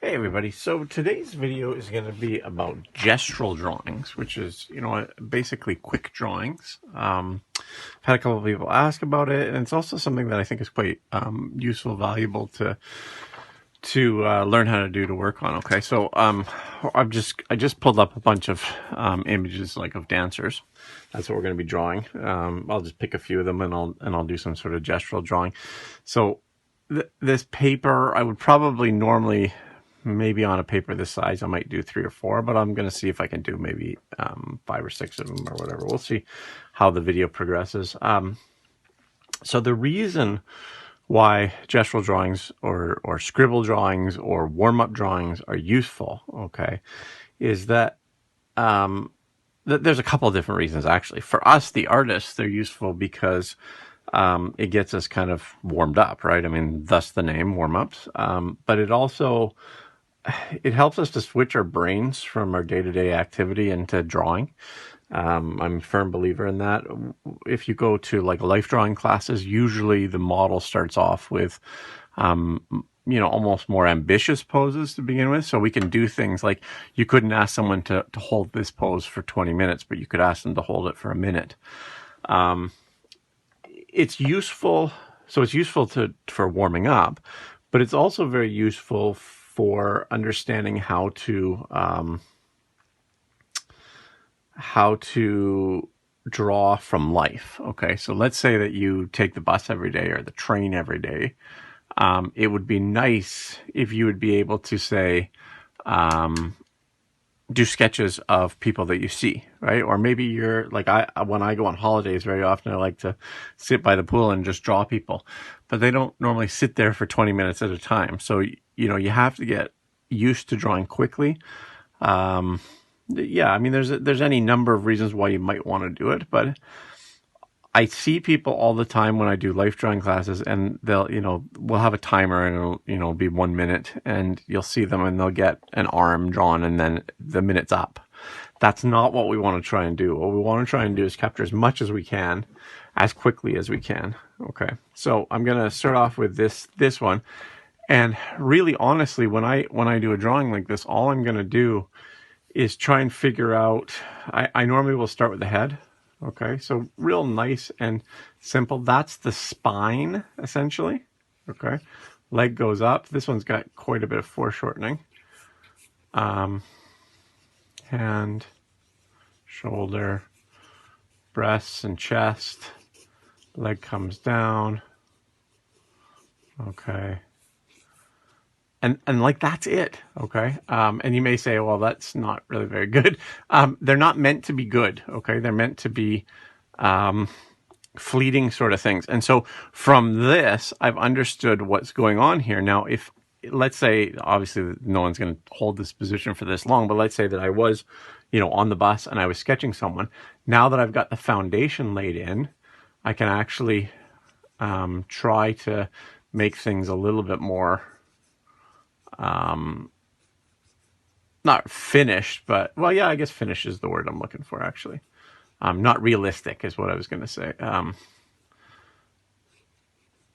Hey everybody, so today's video is going to be about gestural drawings, which is, basically quick drawings. I've had a couple of people ask about it, and it's also something that I think is quite useful, valuable to learn how to do to work on. Okay, so I just pulled up a bunch of images of dancers. That's what we're going to be drawing. I'll just pick a few of them and I'll do some sort of gestural drawing. So this paper, I would probably normally, maybe on a paper this size, I might do 3 or 4, but I'm going to see if I can do maybe 5 or 6 of them or whatever. We'll see how the video progresses. So the reason why gestural drawings or scribble drawings or warm-up drawings are useful, okay, is that there's a couple of different reasons, actually. For us, the artists, they're useful because it gets us kind of warmed up, right? I mean, thus the name, warm-ups. But it also, it helps us to switch our brains from our day-to-day activity into drawing. I'm a firm believer in that. If you go to life drawing classes, usually the model starts off with, almost more ambitious poses to begin with. So we can do things like, you couldn't ask someone to hold this pose for 20 minutes, but you could ask them to hold it for a minute. It's useful. So it's useful for warming up, but it's also very useful for understanding how to draw from life. Okay, so let's say that you take the bus every day or the train every day. It would be nice if you would be able to say, do sketches of people that you see, right? Or maybe you're when I go on holidays, very often I like to sit by the pool and just draw people, but they don't normally sit there for 20 minutes at a time. So, you have to get used to drawing quickly. Yeah, I mean, there's any number of reasons why you might want to do it, but I see people all the time when I do life drawing classes, and we'll have a timer and it'll be 1 minute, and you'll see them and they'll get an arm drawn and then the minute's up. That's not what we want to try and do. What we want to try and do is capture as much as we can, as quickly as we can. Okay, so I'm gonna start off with this one, and really, honestly, when I do a drawing like this, all I'm gonna do is try and figure out. I normally will start with the head. Okay, so real nice and simple. That's the spine, essentially. Okay, leg goes up. This one's got quite a bit of foreshortening. Hand, shoulder, breasts and chest. Leg comes down. Okay. And that's it. Okay. And you may say, well, that's not really very good. They're not meant to be good. Okay. They're meant to be, fleeting sort of things. And so from this, I've understood what's going on here. Now, if let's say, obviously no one's going to hold this position for this long, but let's say that I was, on the bus and I was sketching someone. Now that I've got the foundation laid in, I can actually, try to make things a little bit more, not finished, but, well, yeah, I guess finished is the word I'm looking for, actually. Not realistic is what I was going to say.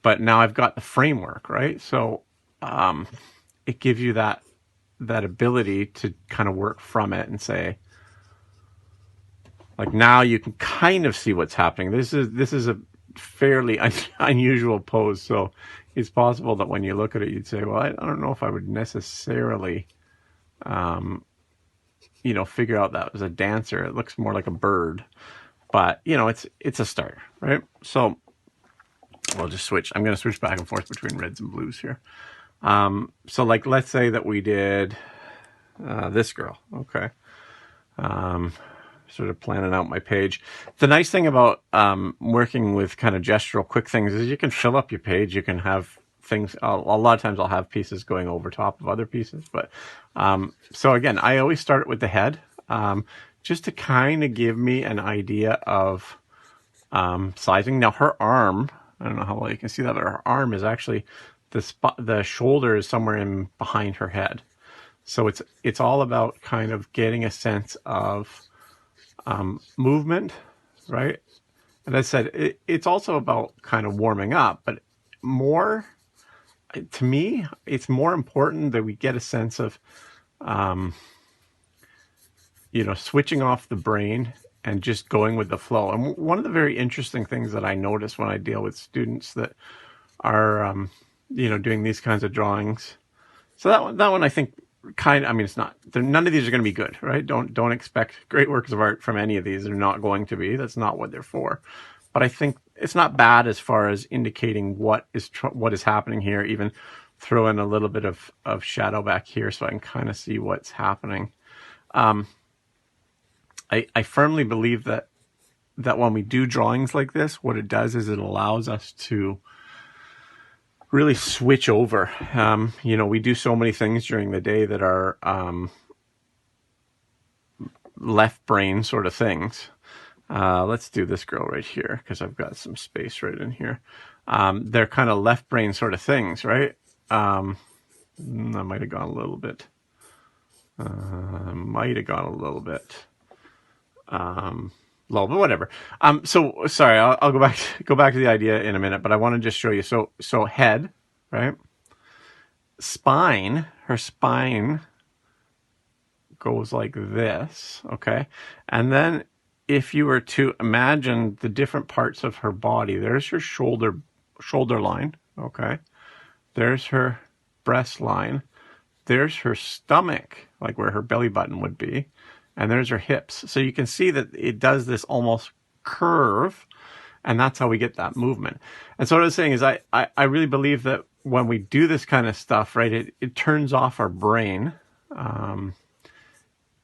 But now I've got the framework, right? So it gives you that ability to kind of work from it and say, now you can kind of see what's happening. This is a fairly unusual pose, so it's possible that when you look at it, you'd say, well, I don't know if I would necessarily, figure out that was a dancer. It looks more like a bird, but it's a start, right? So we'll just switch. I'm going to switch back and forth between reds and blues here. So let's say that we did, this girl. Okay. Sort of planning out my page. The nice thing about working with kind of gestural quick things is you can fill up your page. You can have things. A lot of times I'll have pieces going over top of other pieces. But so again, I always start with the head, just to kind of give me an idea of sizing. Now her arm, I don't know how well you can see that, but her arm is actually the shoulder is somewhere in behind her head. So it's all about kind of getting a sense of movement, right? And as I said, it's also about kind of warming up, but more, to me, it's more important that we get a sense of, um, switching off the brain and just going with the flow. And one of the very interesting things that I notice when I deal with students that are, doing these kinds of drawings. So that one I think I mean, it's not, none of these are going to be good, right? Don't expect great works of art from any of these. They're not going to be. That's not what they're for. But I think it's not bad as far as indicating what is happening here. Even throw in a little bit of shadow back here so I can kind of see what's happening. I firmly believe that when we do drawings like this, what it does is it allows us to really switch over. We do so many things during the day that are left brain sort of things. Let's do this girl right here because I've got some space right in here. They're kind of left brain sort of things, right? I might have gone a little bit. Low, but whatever. So sorry, I'll go back to the idea in a minute, but I want to just show you. So head, right? Spine, her spine goes like this, okay? And then if you were to imagine the different parts of her body, there's her shoulder line, okay? There's her breast line. There's her stomach, like where her belly button would be. And there's her hips. So you can see that it does this almost curve, and that's how we get that movement. And so what I was saying is I really believe that when we do this kind of stuff, right, it turns off our brain.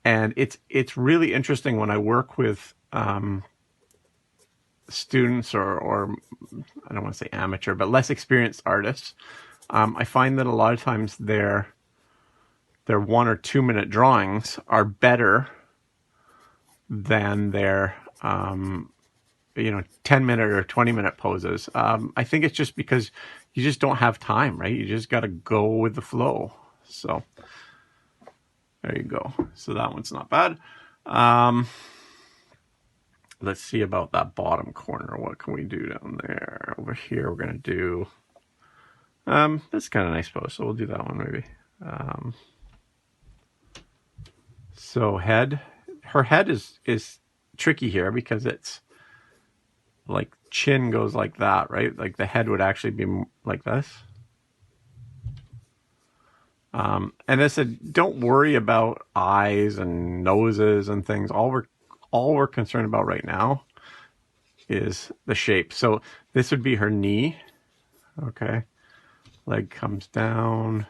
And it's really interesting when I work with students or I don't want to say amateur, but less experienced artists. I find that a lot of times their 1 or 2 minute drawings are better than their 10-minute or 20-minute poses. I think it's just because you just don't have time, right? You just got to go with the flow. So there you go. So that one's not bad. Let's see about that bottom corner. What can we do down there? Over here, we're going to do, that's kind of nice pose. So we'll do that one maybe. So her head is tricky here because it's like chin goes like that, right? Like the head would actually be like this. And I said, don't worry about eyes and noses and things. All we're concerned about right now is the shape. So this would be her knee. Okay. Leg comes down.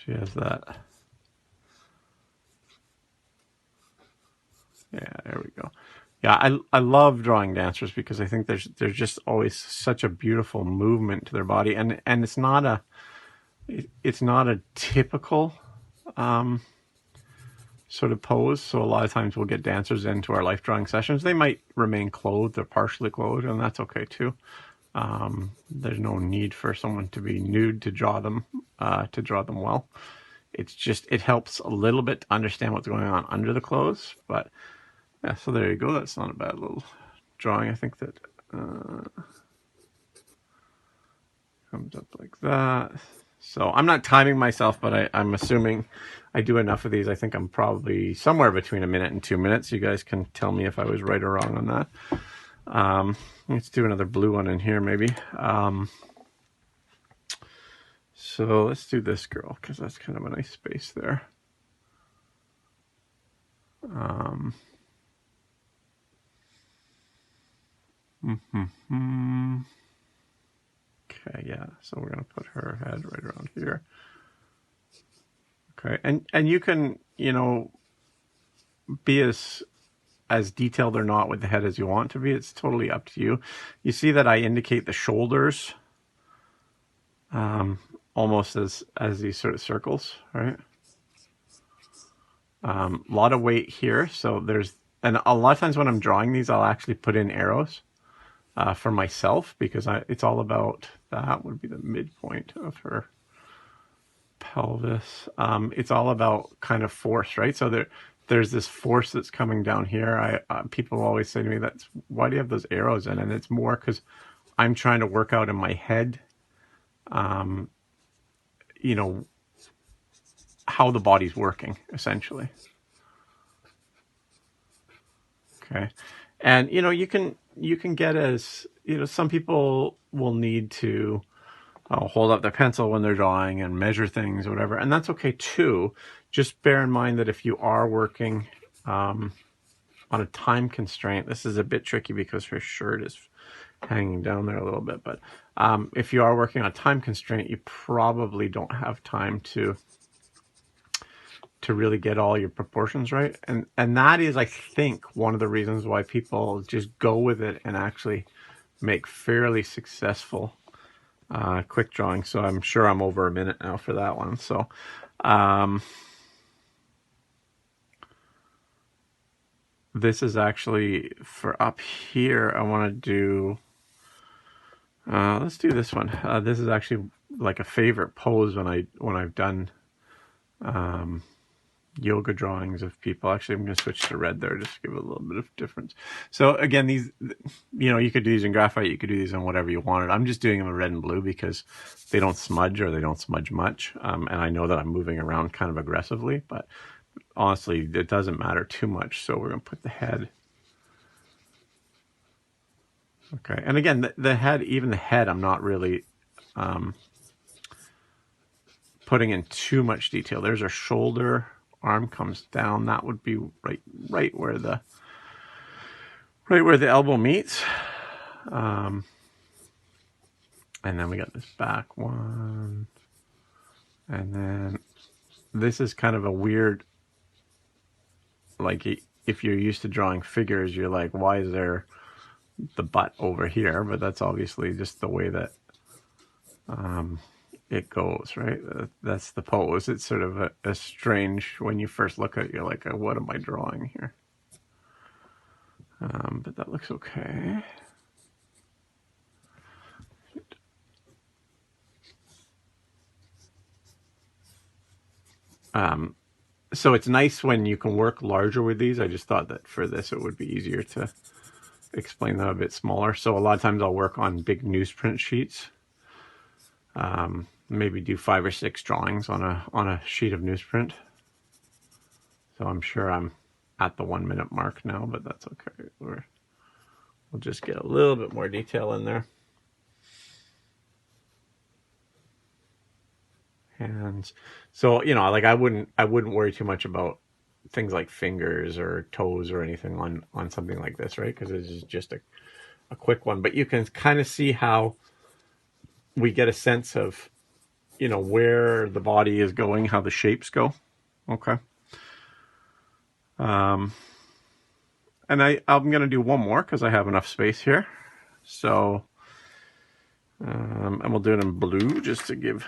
She has that. Yeah, there we go. Yeah, I love drawing dancers because I think there's just always such a beautiful movement to their body, and it's not a typical sort of pose. So a lot of times we'll get dancers into our life drawing sessions. They might remain clothed or partially clothed, and that's okay too. There's no need for someone to be nude to draw them well. It's just, it helps a little bit to understand what's going on under the clothes. But yeah, so there you go. That's not a bad little drawing. I think that comes up like that. So I'm not timing myself, but I'm assuming I do enough of these. I think I'm probably somewhere between 1 minute and 2 minutes. You guys can tell me if I was right or wrong on that. Let's do another blue one in here maybe. So let's do this girl because that's kind of a nice space there. Okay, yeah, so we're going to put her head right around here. Okay, and you can, be as detailed or not with the head as you want to be. It's totally up to you. You see that I indicate the shoulders almost as these sort of circles, right? A lot of weight here. So and a lot of times when I'm drawing these, I'll actually put in arrows for myself because it's all about, that would be the midpoint of her pelvis. It's all about kind of force, right? So there's this force that's coming down here. People always say to me, why do you have those arrows in? And it's more because I'm trying to work out in my head you know, how the body's working, essentially. Okay. And, you can get as, some people will need to hold up their pencil when they're drawing and measure things or whatever. And that's okay too. Just bear in mind that if you are working on a time constraint, this is a bit tricky because her shirt is hanging down there a little bit. But if you are working on a time constraint, you probably don't have time to really get all your proportions right. And that is, I think, one of the reasons why people just go with it and actually make fairly successful quick drawings. So I'm sure I'm over a minute now for that one. So this is actually for up here. I want to do, let's do this one. This is actually like a favorite pose when I've done yoga drawings of people. Actually, I'm going to switch to red there just to give it a little bit of difference. So again, these, you could do these in graphite, you could do these in whatever you wanted. I'm just doing them in red and blue because they don't smudge, or they don't smudge much. And I know that I'm moving around kind of aggressively, but honestly, it doesn't matter too much. So we're going to put the head. Okay. And again, the head, even the head, I'm not really putting in too much detail. There's our shoulder. Arm comes down. That would be right where the elbow meets. And then we got this back one. And then this is kind of a weird, like, if you're used to drawing figures, you're like, why is there the butt over here? But that's obviously just the way that it goes, right? That's the pose. It's sort of a strange, when you first look at it, you're like, what am I drawing here? But that looks okay. So it's nice when you can work larger with these. I just thought that for this, it would be easier to explain them a bit smaller. So a lot of times I'll work on big newsprint sheets. Maybe do 5 or 6 drawings on a sheet of newsprint. So I'm sure I'm at the 1 minute mark now, but that's okay. We'll just get a little bit more detail in there. And so, like I wouldn't worry too much about things like fingers or toes or anything on something like this, right? Because this is just a quick one. But you can kind of see how we get a sense of, where the body is going, how the shapes go. Okay. And I'm going to do one more because I have enough space here. So, and we'll do it in blue just to give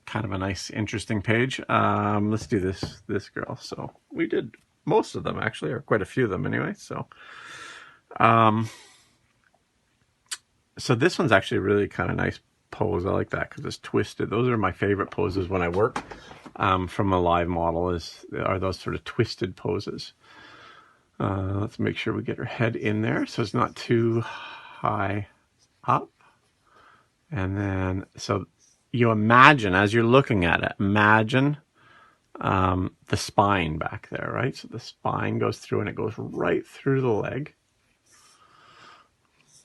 kind of a nice, interesting page. Let's do this girl. So we did most of them actually, or quite a few of them anyway. So, so this one's actually really kind of nice pose. I like that because it's twisted. Those are my favorite poses when I work from a live model, are those sort of twisted poses. Let's make sure we get her head in there so it's not too high up. And then, so you imagine, as you're looking at it, imagine the spine back there, right? So the spine goes through and it goes right through the leg.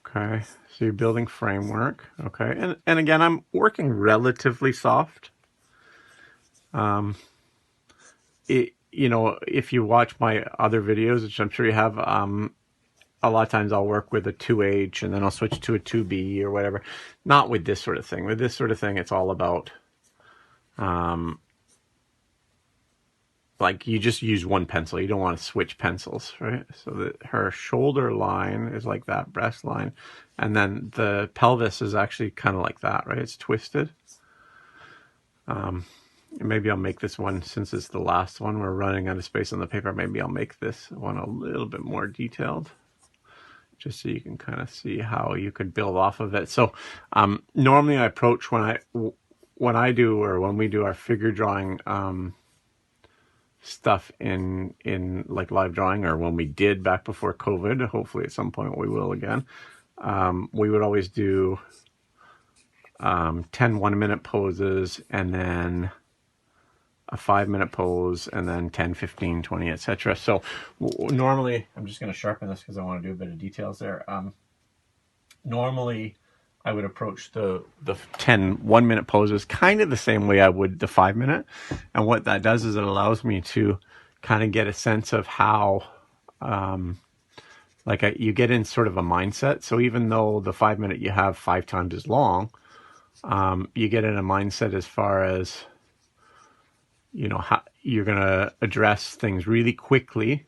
Okay, so you're building framework. Okay, and again, I'm working relatively soft. If you watch my other videos, which I'm sure you have, a lot of times I'll work with a 2H and then I'll switch to a 2B or whatever. Not with this sort of thing. With this sort of thing, it's all about, like, you just use one pencil. You don't want to switch pencils, right? So that her shoulder line is like that, breast line. And then the pelvis is actually kind of like that, right? It's twisted. Maybe I'll make this one, since it's the last one, we're running out of space on the paper, maybe I'll make this one a little bit more detailed, just so you can kind of see how you could build off of it. So normally I approach when we do our figure drawing stuff in like live drawing, or when we did back before COVID, hopefully at some point we will again, we would always do 10 1-minute poses, and then a 5-minute pose, and then 10, 15, 20, etc. So normally, I'm just going to sharpen this because I want to do a bit of details there. Normally, I would approach the 10 1-minute poses kind of the same way I would the 5-minute. And what that does is it allows me to kind of get a sense of how, you get in sort of a mindset. So even though the 5-minute you have 5 times as long, you get in a mindset as far as, how you're going to address things really quickly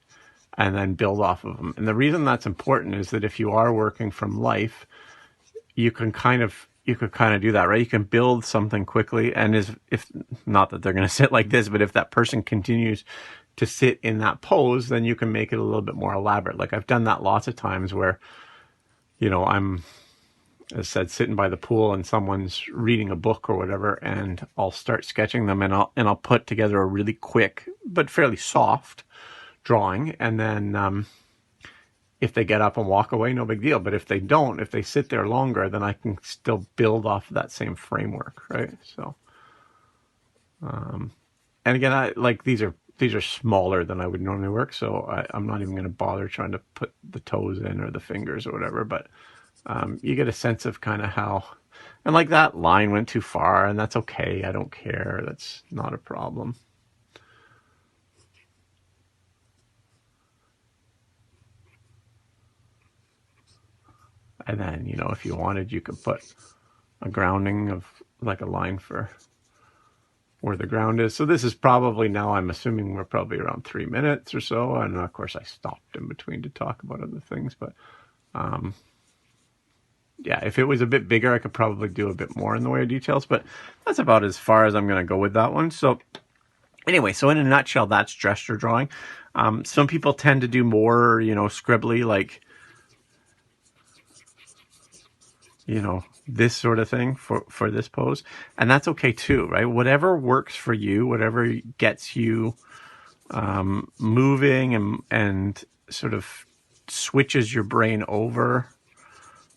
and then build off of them. And the reason that's important is that if you are working from life, you could kind of do that, right? You can build something quickly, and if not that they're going to sit like this, but if that person continues to sit in that pose, then you can make it a little bit more elaborate. Like I've done that lots of times where, I'm, as I said, sitting by the pool and someone's reading a book or whatever, and I'll start sketching them, and I'll put together a really quick but fairly soft drawing, and then if they get up and walk away, no big deal. But if they don't, if they sit there longer, then I can still build off of that same framework, right? So, and again, I like these are smaller than I would normally work, so I'm not even going to bother trying to put the toes in or the fingers or whatever. But you get a sense of kind of how, and like that line went too far, and that's okay. I don't care. That's not a problem. And then, if you wanted, you could put a grounding of like a line for where the ground is. So this is probably, now I'm assuming we're probably around 3 minutes or so. And of course I stopped in between to talk about other things, but yeah, if it was a bit bigger, I could probably do a bit more in the way of details, but that's about as far as I'm going to go with that one. So anyway, so in a nutshell, that's gesture drawing. Some people tend to do more, scribbly, like, this sort of thing for this pose. And that's okay too, right? Whatever works for you, whatever gets you moving and sort of switches your brain over,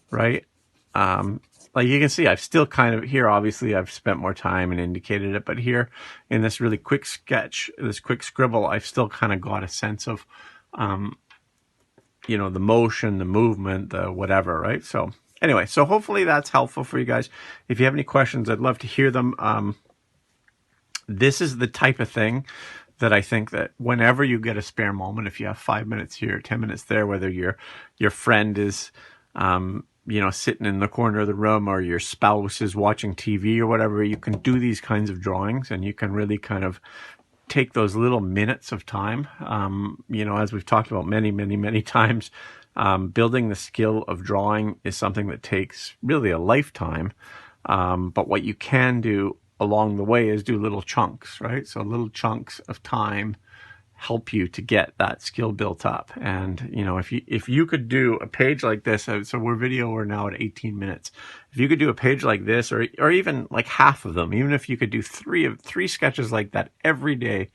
right? Like you can see, I've still kind of here, obviously I've spent more time and indicated it, but here in this really quick sketch, this quick scribble, I've still kind of got a sense of, the motion, the movement, the whatever, right? So anyway, so hopefully that's helpful for you guys. If you have any questions, I'd love to hear them. This is the type of thing that I think that whenever you get a spare moment, if you have 5 minutes here, 10 minutes there, whether your friend is, sitting in the corner of the room, or your spouse is watching TV or whatever, you can do these kinds of drawings, and you can really kind of take those little minutes of time. As we've talked about many, many, many times, building the skill of drawing is something that takes really a lifetime. But what you can do along the way is do little chunks, right? So little chunks of time help you to get that skill built up. And, if you could do a page like this, so we're now at 18 minutes. If you could do a page like this, or even like half of them, even if you could do three sketches like that every day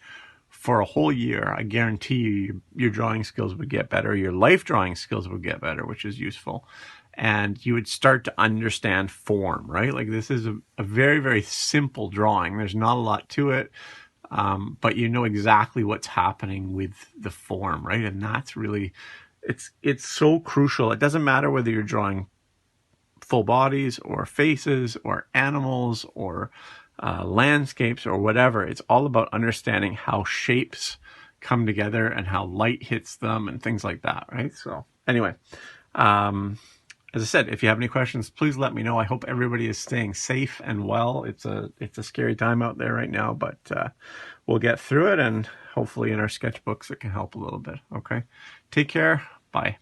for a whole year, I guarantee you your drawing skills would get better. Your life drawing skills would get better, which is useful. And you would start to understand form, right? Like this is a very, very simple drawing. There's not a lot to it. But you know exactly what's happening with the form, right? And that's really, it's so crucial. It doesn't matter whether you're drawing full bodies or faces or animals or landscapes or whatever. It's all about understanding how shapes come together and how light hits them and things like that, right? So anyway, as I said, if you have any questions, please let me know. I hope everybody is staying safe and well. It's a scary time out there right now, but we'll get through it, and hopefully in our sketchbooks it can help a little bit. Okay, take care. Bye.